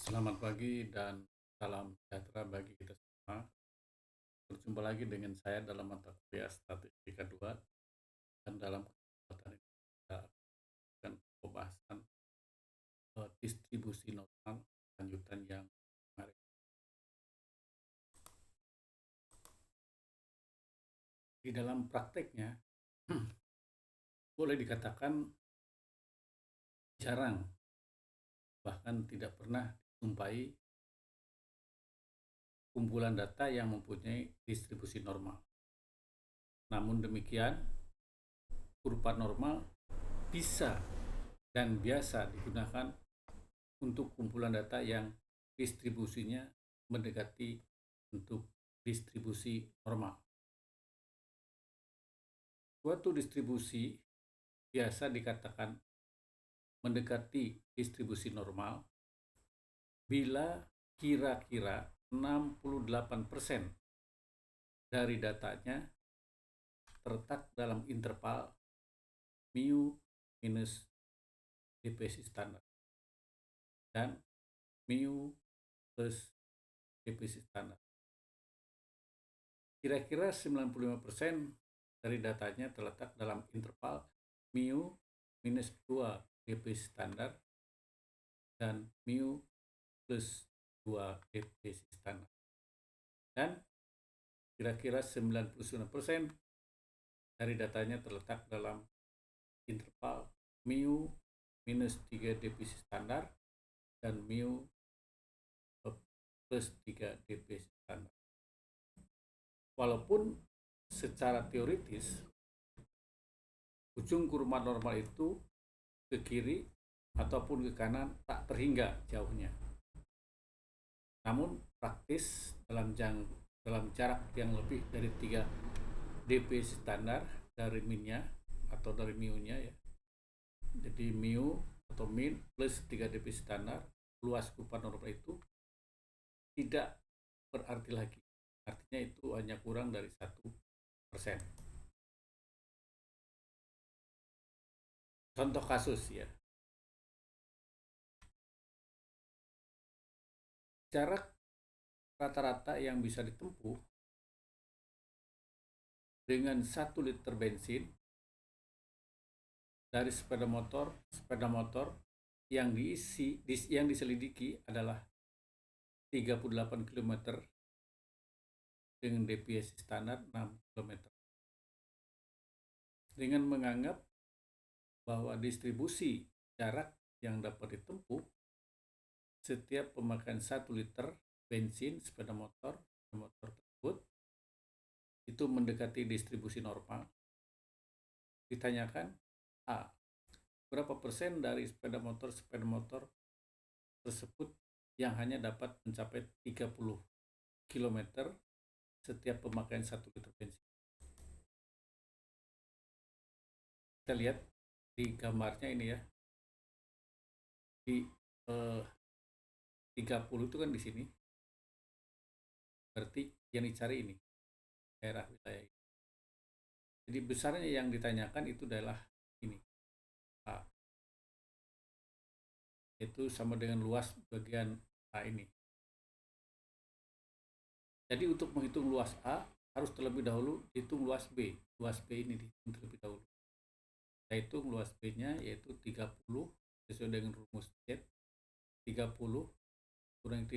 Selamat pagi dan salam sejahtera bagi kita semua. Berjumpa lagi dengan saya dalam mata kuliah Statistika 2 dan dalam kesempatan ini kita akan pembahasan distribusi normal lanjutan yang menarik. Di dalam prakteknya boleh dikatakan jarang bahkan tidak pernah dijumpai kumpulan data yang mempunyai distribusi normal. Namun demikian, kurva normal bisa dan biasa digunakan untuk kumpulan data yang distribusinya mendekati untuk distribusi normal. Suatu distribusi biasa dikatakan mendekati distribusi normal bila kira-kira 68% dari datanya terletak dalam interval mu minus deviasi standar dan mu plus deviasi standar. Kira-kira 95% dari datanya terletak dalam interval mu minus 2 deviasi standar dan mu plus 2 deviasi standar. Dan kira-kira 99% dari datanya terletak dalam interval mu minus 3 deviasi standar dan mu plus 3 deviasi standar. Walaupun secara teoritis ujung kurva normal itu ke kiri ataupun ke kanan tak terhingga jauhnya. Namun praktis dalam jarak yang lebih dari 3 deviasi standar dari minnya atau dari mu-nya ya. Jadi mu atau min plus 3 deviasi standar luas kurva normal itu tidak berarti lagi. Artinya itu hanya kurang dari 1%. Contoh kasus ya. Jarak rata-rata yang bisa ditempuh dengan 1 liter bensin dari sepeda motor yang diselidiki adalah 38 km dengan deviasi standar 6 km. Dengan menganggap bahwa distribusi jarak yang dapat ditempuh setiap pemakaian 1 liter bensin sepeda motor tersebut itu mendekati distribusi normal. Ditanyakan A, berapa persen dari sepeda motor tersebut yang hanya dapat mencapai 30 km setiap pemakaian 1 liter bensin. Kita lihat di gambarnya ini ya. Di 30 itu kan di sini. Berarti yang dicari ini daerah wilayah ini. Jadi besarnya yang ditanyakan itu adalah ini A, itu sama dengan luas bagian A ini. Jadi untuk menghitung luas A harus terlebih dahulu hitung luas B. Luas B ini dihitung terlebih dahulu. Kita hitung luas B-nya yaitu 30 sesuai dengan rumus Z. 30 kurang 8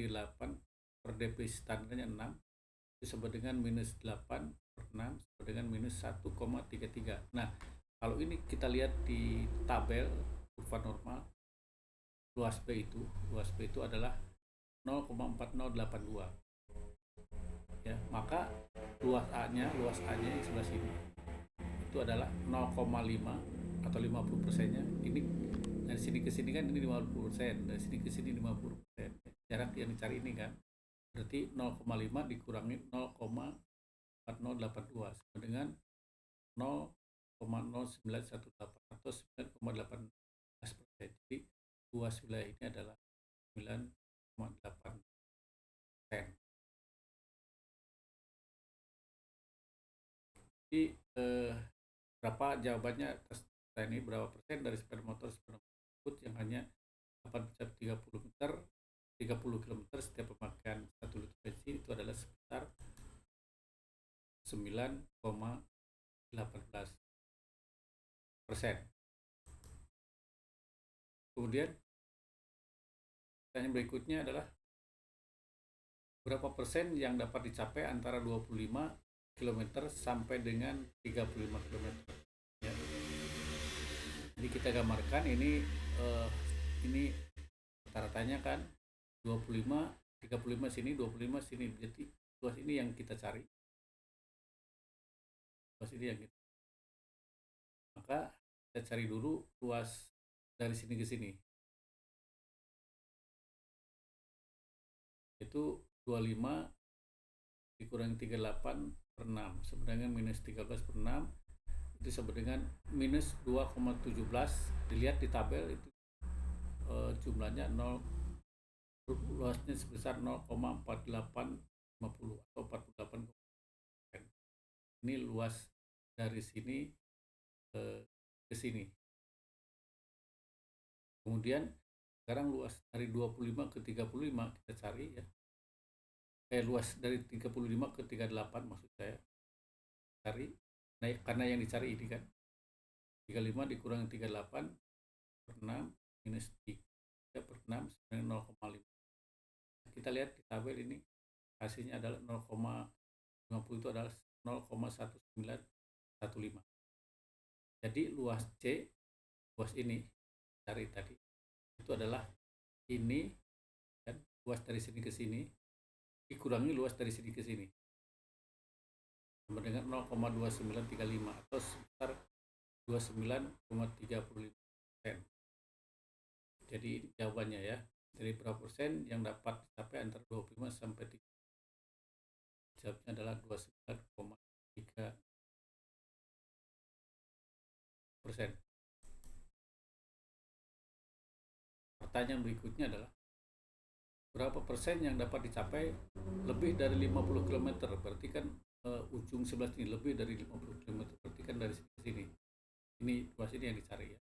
per deviasi standarnya 6 itu sama dengan minus 8 per 6 sama dengan minus 1,33. Nah, kalau ini kita lihat di tabel kurva normal, luas B itu adalah 0,4082. Ya, maka luas A-nya yang sebelah sini itu adalah 0,5 atau 50%-nya. Ini dari sini ke sini kan ini 50%, dari sini ke sini 50%. Jarak yang dicari ini kan berarti 0,5 dikurangi 0,4082 sama dengan 0,0918 atau 9,18%. Jadi luas wilayah ini adalah 9,8%. Jadi berapa jawabannya atas ini, berapa persen dari sepeda motor tersebut yang hanya dapat mencapai 30 km 30 km setiap pemakaian 1 liter bensin itu adalah sekitar 9,18%. Kemudian pertanyaan berikutnya adalah berapa persen yang dapat dicapai antara 25 km sampai dengan 35 km. Ya. Jadi kita gambarkan ini rata-ratanya kan 25, 35 sini, 25 sini. Jadi luas ini yang kita cari. Luas ini yang kita. Maka kita cari dulu luas dari sini ke sini. Itu 25 dikurangi 38 per 6 sama dengan minus 13 per 6 itu sama dengan minus 2,17. Dilihat di tabel itu jumlahnya 0, luasnya sebesar 0,4850 atau 48%. Ini luas dari sini ke sini. Kemudian sekarang luas dari 25 ke 35 kita cari ya. Luas dari 35 ke 38 maksud saya. Cari. Nah, karena yang dicari ini kan 35 dikurangi 38 per 6 minus 3 per 6 sebenarnya 0,5. Kita lihat di tabel ini hasilnya adalah 0,50 itu adalah 0,1915. Jadi luas C, luas ini cari tadi itu adalah ini dan luas dari sini ke sini dikurangi luas dari sini ke sini sama dengan 0,2935 atau sekitar 29,35%. Jadi jawabannya ya, dari berapa persen yang dapat dicapai antara 25 sampai 30. Jawabnya adalah 29,3%. Pertanyaan berikutnya adalah berapa persen yang dapat dicapai lebih dari 50 km? Berarti kan ujung sebelah ini lebih dari 50 km, berarti kan dari sini ke sini. Ini luas ini yang dicari ya.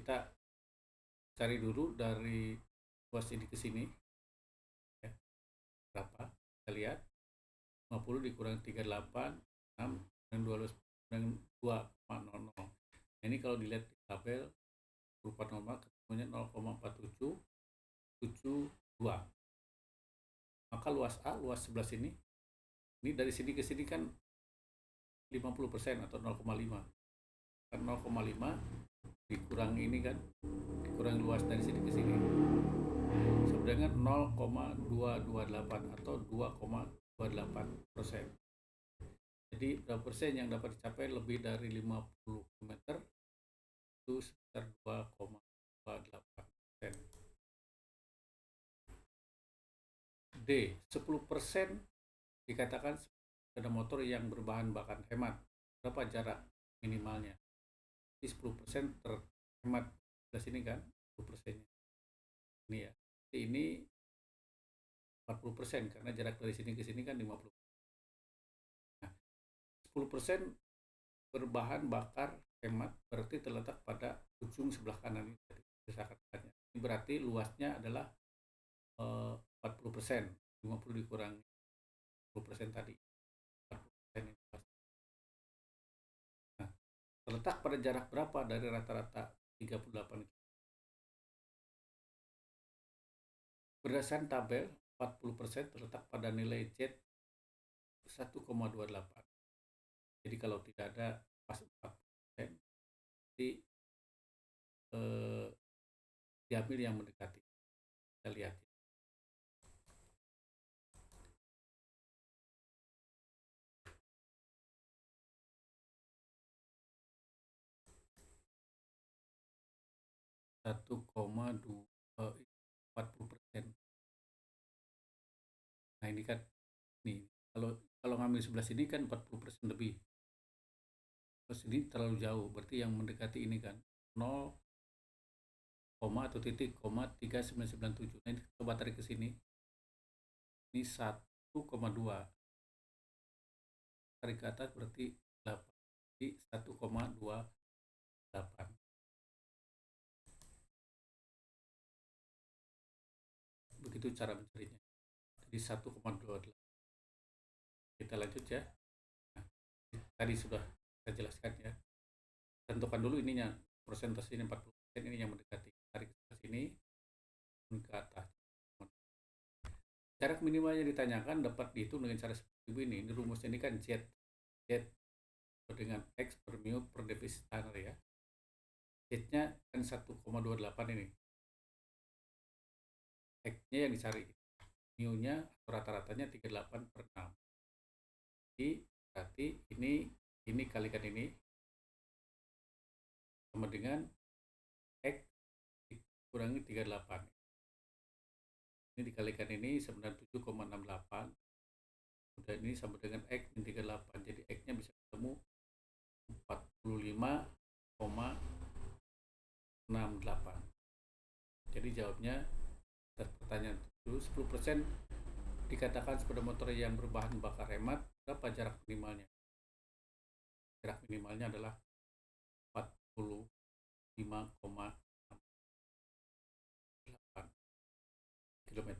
Kita cari dulu dari luas ini ke sini ya. Berapa? Kita lihat 50 dikurangi 38 6 dan 2,00. Nah, ini kalau dilihat di tabel berupa normal ketemunya 0,4772. Maka luas A, luas sebelah sini ini dari sini ke sini kan 50% atau 0,5. Kan 0,5 dikurangi ini kan, dikurangi luas dari sini ke sini sama dengan 0,228 atau 2,28%. Jadi berapa persen yang dapat dicapai lebih dari 50 km? Itu sekitar 2,28%. D, 10% dikatakan sepeda motor yang berbahan bakar hemat. Berapa jarak minimalnya? Jadi 10% terhemat. Di sini kan 10%-nya. Ini ya. Jadi ini 40% karena jarak dari sini ke sini kan 50. Nah, 10% berbahan bakar hemat berarti terletak pada ujung sebelah kanan ini. Ini berarti luasnya adalah 40%. 50 dikurangi 10% tadi. 40% ini. Nah, terletak pada jarak berapa dari rata-rata 38 km? Berdasarkan tabel, 40% terletak pada nilai Z 1,28. Jadi kalau tidak ada pas 4%, jadi diambil yang mendekati. Kita lihat. Satu koma 40%. Nah ini kan nih kalau ngambil sebelah sini kan 40% lebih. Terus ini terlalu jauh, berarti yang mendekati ini kan 0, atau titik, 3997. Nah ini coba tarik ke sini. Ini 1,2. Tarik ke atas berarti 8. Jadi 1,28. Itu cara mencarinya. Jadi 1,28. Kita lanjut ya. Nah, tadi sudah saya jelaskan ya. Tentukan dulu ininya, persentasenya 40%, ini yang mendekati. Tarik ke sini, ke atas. Jarak minimal yang ditanyakan dapat dihitung dengan cara seperti ini. Ini rumusnya ini kan Z dengan X per mu per deviasi standar ya. Z-nya kan 1,28 ini. X-nya yang dicari. Mu-nya atau rata-ratanya 38 per 6. Jadi berarti ini kalikan ini sama dengan X dikurangi 38. Ini dikalikan ini 97,68. Udah ini sama dengan X min 38. Jadi X-nya bisa ketemu 45,68. Jadi jawabnya atas pertanyaan itu 10% dikatakan sepeda motor yang berbahan bakar hemat, berapa jarak minimalnya? Jarak minimalnya adalah 45,8 km.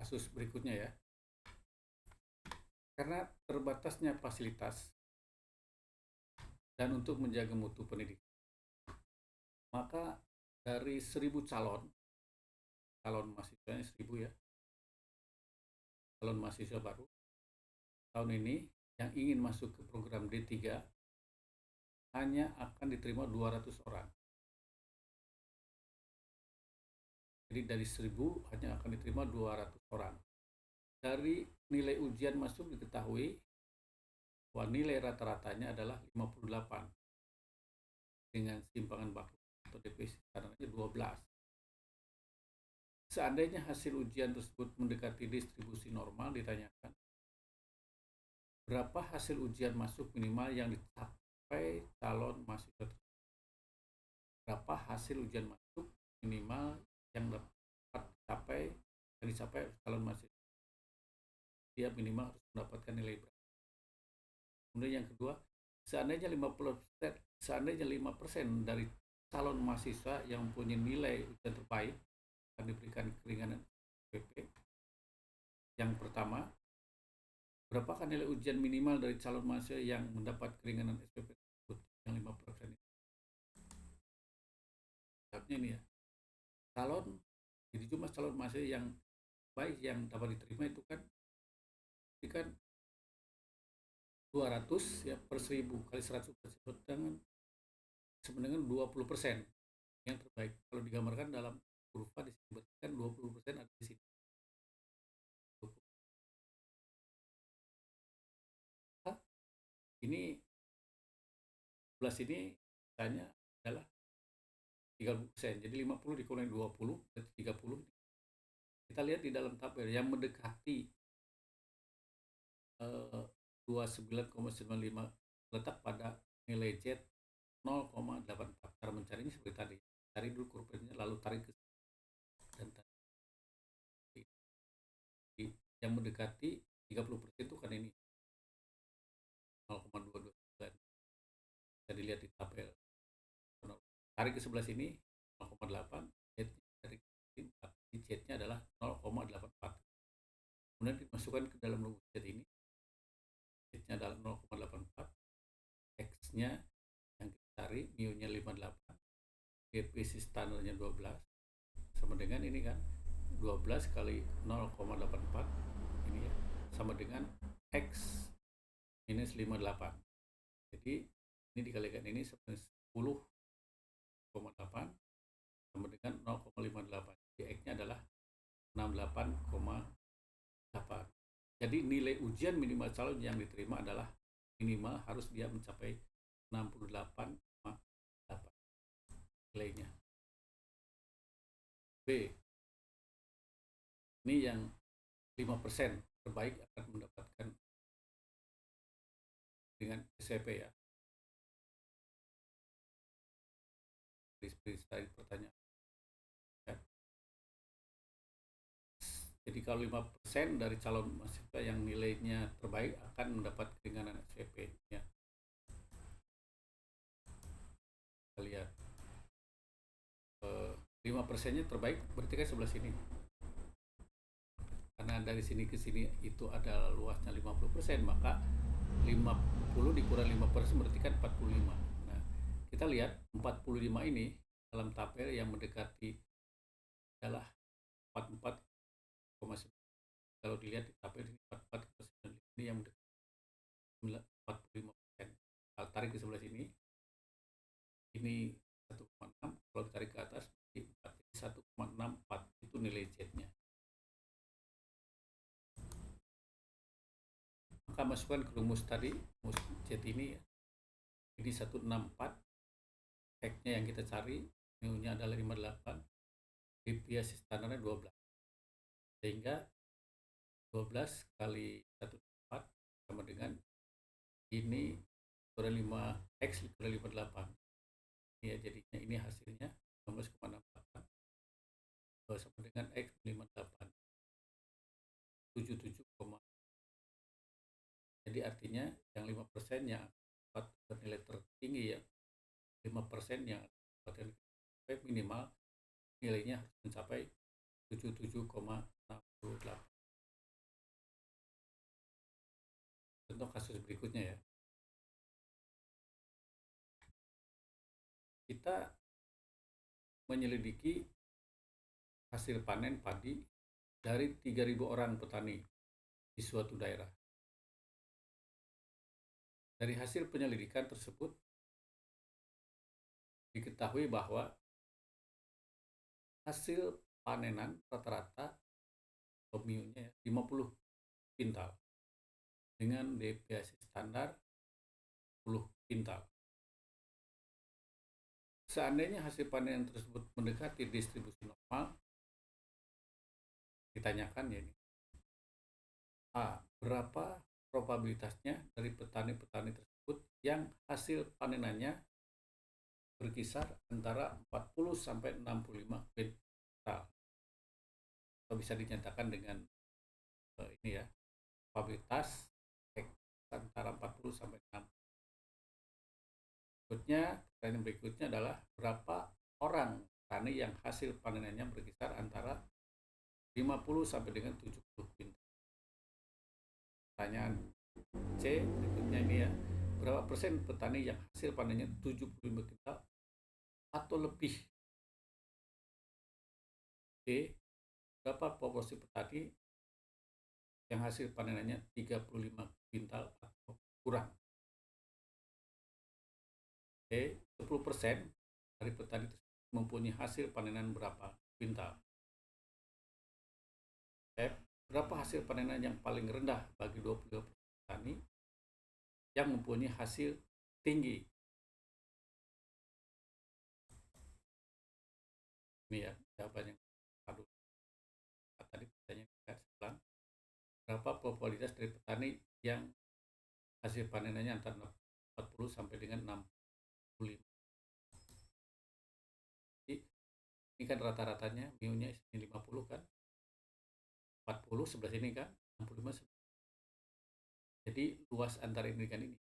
Kasus berikutnya ya. Karena terbatasnya fasilitas dan untuk menjaga mutu pendidikan, maka dari 1000 calon mahasiswanya 1000 ya, calon mahasiswa baru tahun ini yang ingin masuk ke program D3 hanya akan diterima 200 orang. Jadi dari 1000 hanya akan diterima 200 orang. Dari nilai ujian masuk diketahui bahwa nilai rata-ratanya adalah 58 dengan simpangan baku atau defisit standarnya 12. Seandainya hasil ujian tersebut mendekati distribusi normal, ditanyakan berapa hasil ujian masuk minimal yang dicapai calon mahasiswa. Berapa hasil ujian masuk minimal yang dapat dicapai calon mahasiswa. Dia minimal harus mendapatkan nilai berapa. Kemudian yang kedua, seandainya 5% dari calon mahasiswa yang mempunyai nilai ujian terbaik akan diberikan keringanan SPP. Yang pertama, berapakah nilai ujian minimal dari calon mahasiswa yang mendapat keringanan SPP tersebut? Yang 5% itu. Jawabnya ini ya. Jadi jumlah calon mahasiswa yang baik yang dapat diterima itu kan 200 ya per 1000 kali 100 sama dengan 20% yang terbaik. Kalau digambarkan dalam kurva disebutkan 20% ada di sini. Ini 11 ini tanya adalah 30%. Jadi 50 dikurangi 20 berarti 30. Kita lihat di dalam tabel yang mendekati 29,95 letak pada nilai Z 0,84. Cara mencarinya seperti tadi. Cari dulu kurvanya lalu tarik ke dan tarik. Yang mendekati 30% itu kan ini 0,229. Bisa dilihat di tabel. Tarik ke sebelah sini 0,8. Z-nya adalah 0,84. Kemudian dimasukkan ke dalam rumus Z ini. Z-nya adalah 0,84. X-nya yang kita cari, mu-nya 58. Defisit standarnya 12. Sama dengan ini kan 12 kali 0,84 ini ya, sama dengan X minus 58. Jadi ini dikalikan ini sebanyak 10,8 sama dengan 0,58. Jadi X-nya adalah 68,8. Jadi nilai ujian minimal calon yang diterima adalah minimal harus dia mencapai 68,8 nilainya. B. Ini yang 5% terbaik akan mendapatkan dengan SCP ya. Seperti pertanyaan. Ya. Jadi kalau 5% dari calon mahasiswa yang nilainya terbaik akan mendapat keringanan SPP ya. Kita lihat. 5%-nya terbaik berarti kan sebelah sini. Karena dari sini ke sini itu ada luasnya 50%, maka 50 dikurang 5% berarti kan 45. Nah, kita lihat 45 ini dalam tabel yang mendekati adalah 44,9. Kalau dilihat di tabel ini 44,9 ini yang mendekati 45%. Kalau tarik ke sebelah sini, ini 1,6, kalau ditarik ke atas jadi 4, jadi 1,64 itu nilai Z-nya. Maka masukkan ke rumus tadi, rumus Z ini ya. Ini 164, X-nya yang kita cari, mu-nya adalah 58, deviasi standarnya 12. Sehingga 12 kali 1,4 sama dengan ini kurang 5X kurang 58. Ya, jadinya ini hasilnya 19,68 sama dengan X 58 77, jadi artinya yang 5% yang bernilai tertinggi ya 5% yang minimal nilainya harus mencapai 77,68. Contoh kasus berikutnya ya, kita menyelidiki hasil panen padi dari 3.000 orang petani di suatu daerah. Dari hasil penyelidikan tersebut diketahui bahwa hasil panenan rata-rata mu-nya 50 kintal dengan deviasi standar 10 kintal. Seandainya hasil panen tersebut mendekati distribusi normal, ditanyakan ya ini, berapa probabilitasnya dari petani-petani tersebut yang hasil panenannya berkisar antara 40 sampai 65 kuintal. Atau bisa dinyatakan dengan ini ya, probabilitas antara 40 sampai 60. Pertanyaan berikutnya adalah berapa orang petani yang hasil panenannya berkisar antara 50 sampai dengan 70 kuintal. Pertanyaan C berikutnya ini ya, berapa persen petani yang hasil panennya 75 kuintal atau lebih? D, berapa proporsi petani yang hasil panenannya 35 kuintal atau kurang? D, 10% dari petani mempunyai hasil panenan berapa kuintal? F, berapa hasil panenan yang paling rendah bagi 20 petani yang mempunyai hasil tinggi? Ini ya jawabannya. Tadi pertanyaan kita ulang. Berapa probabilitas dari petani yang hasil panenannya antara 40 sampai dengan 65? Jadi, ini kan rata-ratanya mu-nya ini 50 kan, 40 sebelah sini kan, 65 sebelah. Jadi luas antara ini kan ini.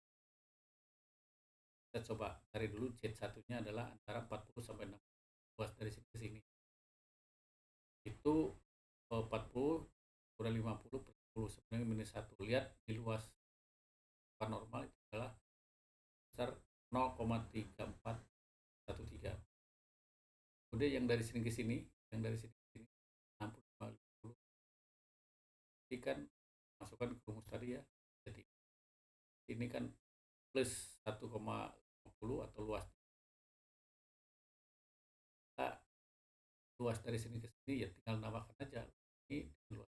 Kita coba cari dulu Z1-nya adalah antara 40 sampai 60. Luas dari sini ke sini. Itu 40 kurang 50 per 10 sebenarnya minus 1. Lihat di luas normal itu adalah besar 0,3413. Kemudian yang dari sini ke sini, yang dari sini ke sini 65 50. Jadi kan masukkan ke rumus tadi ya. Jadi ini kan plus 1,50 atau luas. Nah, luas dari sini ke sini ya tinggal nambahkan aja ini luas.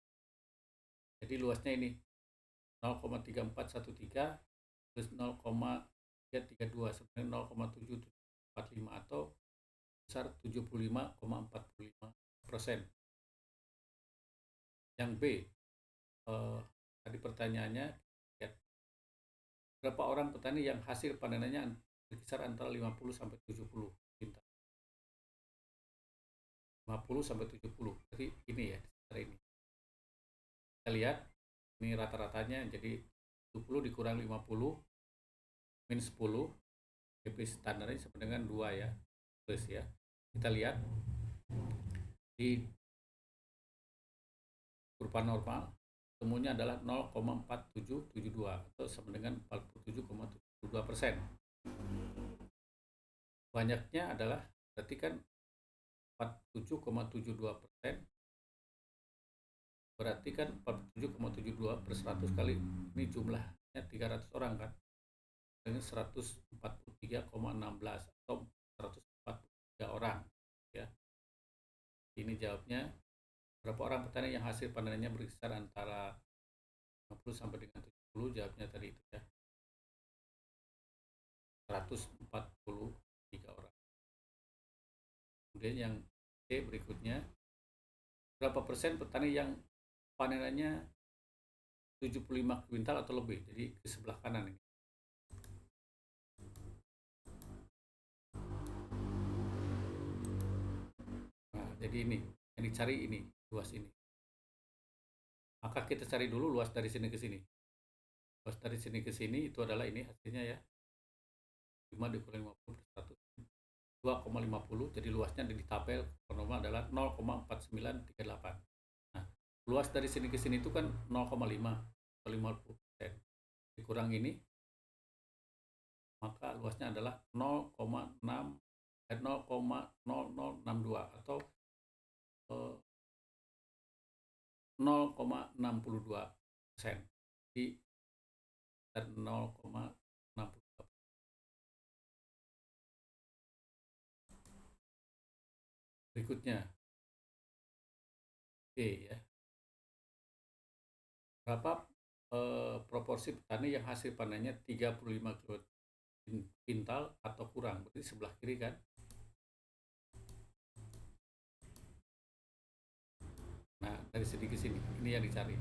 Jadi luasnya ini 0,3413 plus 0,332 sebenarnya 0,7745 atau besar 75,45%. Yang B, tadi pertanyaannya ya, berapa orang petani yang hasil panenannya berkisar antara 50 sampai 70 kintal. 50 sampai 70. Jadi ini ya, ini. Kita lihat ini rata-ratanya jadi 70 dikurang 50 min 10, deviasi standarnya sama dengan 2 ya. Plus ya. Kita lihat Di kurva normal temunya adalah 0,4772 atau sama dengan 47,72%. Banyaknya adalah berarti kan 47,72%, berarti kan 47,72 per 100 kali ini jumlahnya 300 orang kan, dengan 143,16 atau 143 orang ya. Ini jawabnya berapa orang petani yang hasil panenannya berkisar antara 50 sampai dengan 70, jawabnya tadi itu ya, 143 orang. Kemudian yang C berikutnya, berapa persen petani yang panenannya 75 kuintal atau lebih, jadi ke sebelah kanan ini. Nah, jadi ini yang dicari, ini luas ini. Maka kita cari dulu luas dari sini ke sini. Luas dari sini ke sini itu adalah ini hasilnya ya, 5 dikurangi 50 per 100, 2,50. Jadi luasnya di tabel normal adalah 0,4938. Nah, luas dari sini ke sini itu kan 0,5 atau 50%. Dikurang ini, maka luasnya adalah 0,0062 atau 0,62%. Di 0,62. Berikutnya B ya. Berapa proporsi petani yang hasil panennya 35 kuintal atau kurang? Berarti sebelah kiri kan. Nah, dari sini ke sini, ini yang dicari.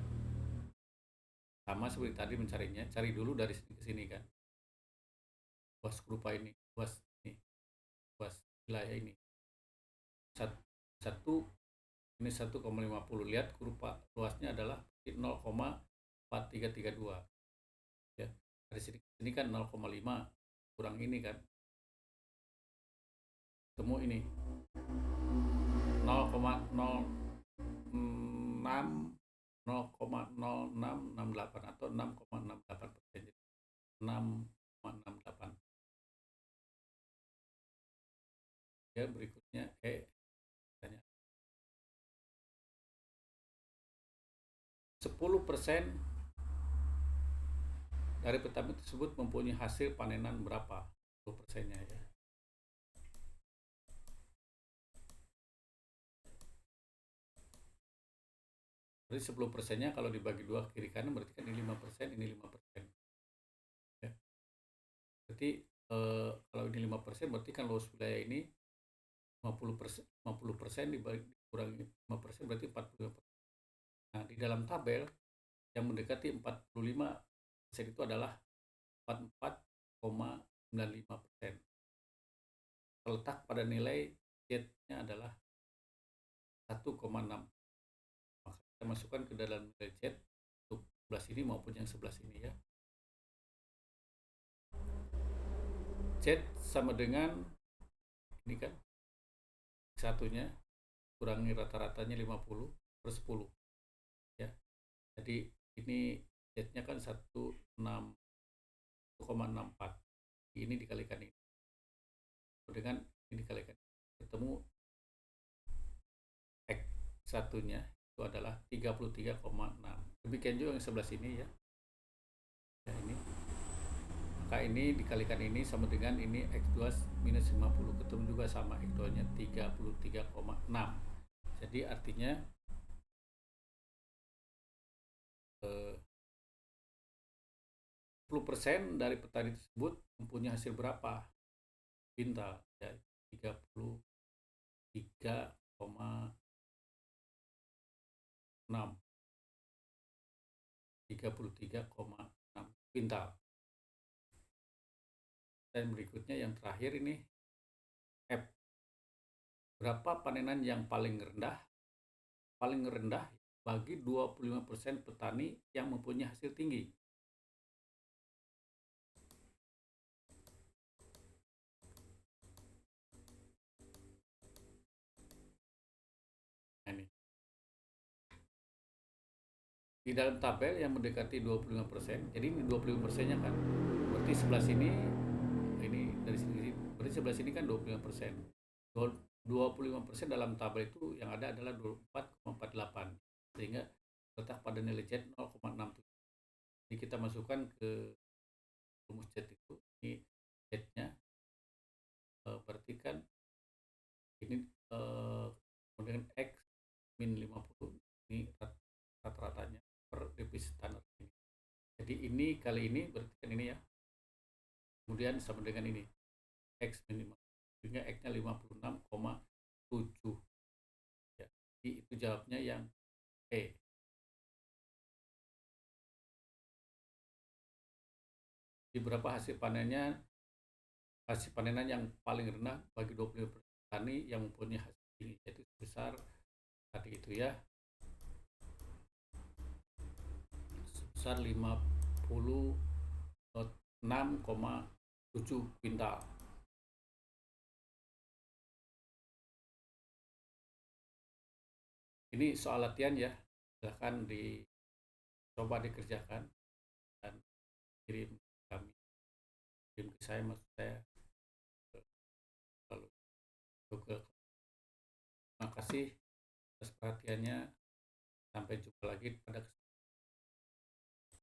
Sama seperti tadi mencarinya, cari dulu dari sini ke sini kan. Luas kurva ini, luas ini, luas wilayah ini. Satu ini 1,50. Lihat kurva luasnya adalah 0,4332 ya. Dari sini ke sini kan 0,5 kurang ini kan, temu ini 0,0668 atau 6,68%. 6,68 ya. Berikutnya tanya 10% dari petani tersebut mempunyai hasil panenan berapa? 10%-nya ya. Berarti 10%-nya kalau dibagi 2 kiri kanan berarti kan ini 5%, ini 5%. Ya. Berarti kalau ini 5% berarti kan luas wilayah ini 50% dikurangi 5% berarti 45%. Nah, di dalam tabel yang mendekati 45% itu adalah 44,95%. Terletak pada nilai Z-nya adalah 1,6. Maka kita masukkan ke dalam nilai Z untuk sebelah sini maupun yang sebelah sini ya. Z sama dengan ini kan, satunya kurangi rata-ratanya 50 per 10 ya. Jadi ini Z-nya kan 1,64. Ini dikalikan ini dengan ini dikalikan, ketemu X satunya itu adalah 33,6. Demikian juga yang sebelah sini ya. Nah, ini maka ini dikalikan ini sama dengan ini X2 minus 50, ketemu juga sama X2 nya 33,6. Jadi artinya 10% dari petani tersebut mempunyai hasil berapa kuintal ya, 33,6 kuintal. Dan berikutnya yang terakhir ini F. Berapa panenan yang paling rendah? Paling rendah bagi 25% petani yang mempunyai hasil tinggi. di dalam tabel yang mendekati 25%. Jadi ini 25%-nya kan. Berarti sebelah sini ini dari sini berarti sebelah sini kan 25%. 25% dalam tabel itu yang ada adalah 24,48. Sehingga letak pada nilai Z 0,67. Jadi kita masukkan ke rumus Z itu. Ini Z-nya berarti kan ini kemudian X min 50 ini rata-ratanya per defisit standar ini. Jadi ini kali ini berarti kan ini ya. Kemudian sama dengan ini X min 50. Sehingga X-nya 56,7. Ya. Jadi itu jawabnya yang E. Di berapa hasil panennya? Hasil panenan yang paling rendah bagi 20 petani yang mempunyai hasil tinggi, yaitu sebesar tadi itu ya, sebesar 56,7 kuintal. Ini soal latihan ya, silahkan dicoba dikerjakan dan kirim kami, kirim ke saya, maksud saya lalu ke. Terima kasih atas perhatiannya, sampai jumpa lagi pada kesempatan